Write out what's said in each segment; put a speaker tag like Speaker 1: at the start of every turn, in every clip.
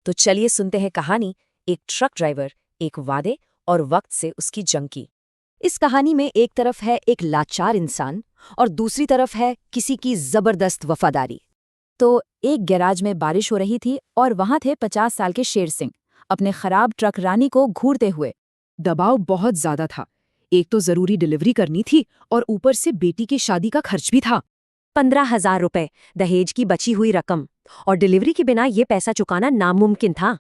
Speaker 1: तो चलिए सुनते हैं कहानी एक ट्रक ड्राइवर, एक वादे और वक्त से उसकी जंग की। इस कहानी में एक तरफ है एक लाचार इंसान और दूसरी तरफ है किसी की जबरदस्त वफादारी। तो एक गैराज में बारिश हो रही थी और वहां थे 50 साल के शेर सिंह अपने खराब ट्रक रानी को घूरते हुए।
Speaker 2: दबाव बहुत ज्यादा था। एक तो जरूरी डिलीवरी करनी थी और ऊपर से बेटी की शादी का खर्च भी था।
Speaker 1: 15,000 रुपए दहेज की बची हुई रकम, और डिलीवरी के बिना ये पैसा चुकाना नामुमकिन था।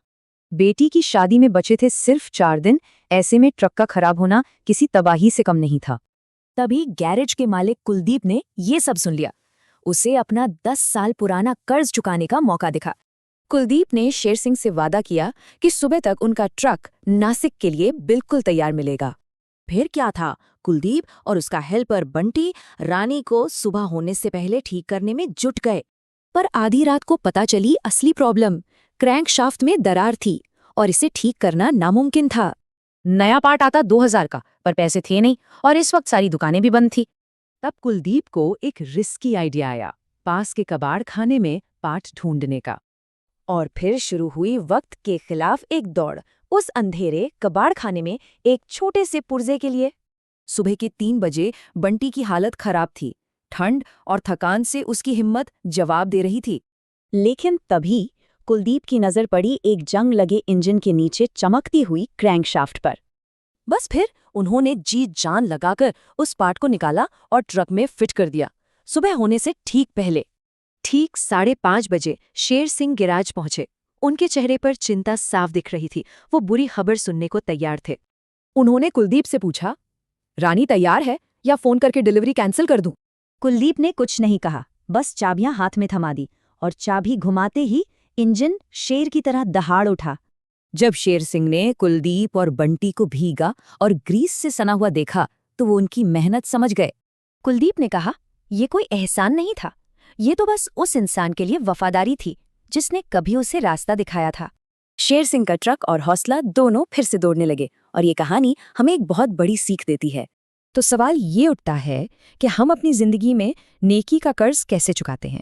Speaker 1: बेटी की शादी में बचे थे सिर्फ 4 दिन, ऐसे में ट्रक का खराब होना किसी तबाही से कम नहीं था। तभी गैरेज के मालिक कुलदीप ने ये सब सुन लिया। उसे अपना 10 साल पुराना कर्ज चुकाने का मौका दिखा। कुलदीप ने शेर सिंह से वादा किया कि सुबह तक उनका ट्रक नासिक के लिए बिल्कुल तैयार मिलेगा। फिर क्या था, कुलदीप और उसका हेल्पर बंटी रानी को सुबह होने से पहले ठीक करने में जुट गए। पर आधी रात को पता चली असली प्रॉब्लम। क्रैंकशाफ्ट में दरार थी और इसे ठीक करना नामुमकिन था। नया पार्ट आता 2000 का, पर पैसे थे नहीं और इस वक्त सारी दुकानें भी बंद थी।
Speaker 2: तब कुलदीप को एक रिस्की आइडिया आया, पास के कबाड़ खाने में पार्ट ढूंढने का।
Speaker 1: और फिर शुरू हुई वक्त के खिलाफ एक दौड़, उस अंधेरे कबाड़ खाने में एक छोटे से पुर्जे के लिए।
Speaker 2: सुबह के 3 बजे बंटी की हालत खराब थी। ठंड और थकान से उसकी हिम्मत जवाब दे रही थी।
Speaker 1: लेकिन तभी कुलदीप की नजर पड़ी एक जंग लगे इंजन के नीचे चमकती हुई क्रैंकशाफ्ट पर। बस फिर उन्होंने जी जान लगाकर उस पार्ट को निकाला और ट्रक में फिट कर दिया, सुबह होने से ठीक पहले। ठीक 5:30 बजे शेर सिंह गैराज पहुंचे। उनके चेहरे पर चिंता साफ दिख रही थी। वो बुरी खबर सुनने को तैयार थे।
Speaker 2: उन्होंने कुलदीप से पूछा, रानी तैयार है या फोन करके डिलीवरी कैंसिल कर दूं?
Speaker 1: कुलदीप ने कुछ नहीं कहा, बस चाबियां हाथ में थमा दी और चाबी घुमाते ही इंजन शेर की तरह दहाड़ उठा। जब शेर सिंह ने कुलदीप और बंटी को भीगा और ग्रीस से सना हुआ देखा तो वो उनकी मेहनत समझ गए। कुलदीप ने कहा, ये कोई एहसान नहीं था, ये तो बस उस इंसान के लिए वफादारी थी जिसने कभी उसे रास्ता दिखाया था। शेर सिंह का ट्रक और हौसला दोनों फिर से दौड़ने लगे और ये कहानी हमें एक बहुत बड़ी सीख देती है। तो सवाल ये उठता है कि हम अपनी जिंदगी में नेकी का कर्ज कैसे चुकाते हैं।